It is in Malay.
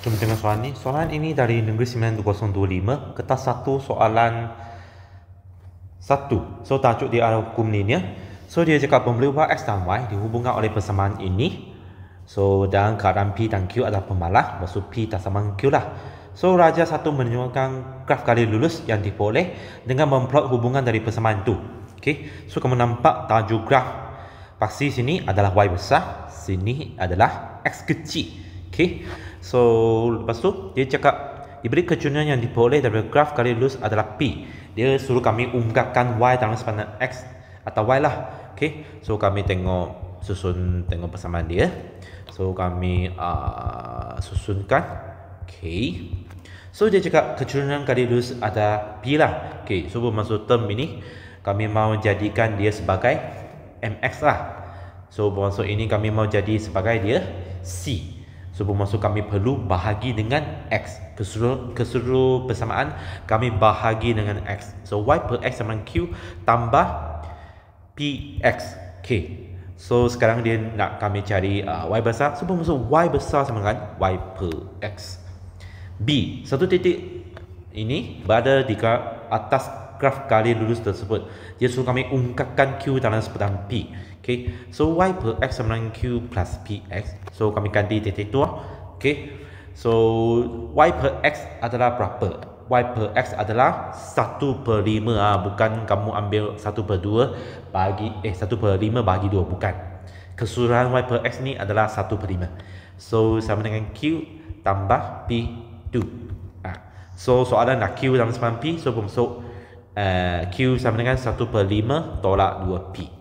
Jom tengok soalan ni. Soalan ini dari Negeri Sembilan 2025. Kertas 1 soalan 1. So tajuk dia adalah hukum linear. So dia cakap pembeli X dan Y dihubungkan oleh persamaan ini. So dalam keadaan P dan Q adalah pemalas, maksud P tak sama dengan Q lah. So raja 1 menunjukkan graf kali lurus yang diperoleh dengan memplot hubungan dari persamaan itu. Okay. So kamu nampak tajuk graf pasti sini adalah Y besar, sini adalah X kecil. Okay. So lepas tu dia cakap diberi kecurangan yang diperoleh dari graf kali lurus adalah P. Dia suruh kami ungkapkan Y dalam sepadan X atau Y lah. Okay. So kami tengok persamaan dia. So kami susunkan. Okay. So dia cakap kecurangan kali lurus ada P lah. Okay. So bermaksud term ini kami mau jadikan dia sebagai MX lah. So bermaksud ini kami mau jadi sebagai dia C. So bermaksud kami perlu bahagi dengan X. Keseluruh persamaan kami bahagi dengan X. So Y per X sama dengan Q tambah PX. Okay. So sekarang dia nak kami cari Y besar. So bermaksud Y besar sama dengan Y per X. B. Satu titik ini berada di atas graf kali lurus tersebut. Dia suruh kami ungkapkan Q dalam sepadan P. Okay. So Y per X sama dengan Q plus PX. So kami ganti titik tu. Okay. So Y per X adalah berapa? Y per X adalah 1/5. Bukan kamu ambil 1/2 bagi 1/5 bagi 2. Bukan. Keseluruhan Y per X ni adalah 1/5. So sama dengan Q tambah P2. So soalan nak Q dalam sepadan P. So bermaksud Q sama dengan 1/5 tolak 2P.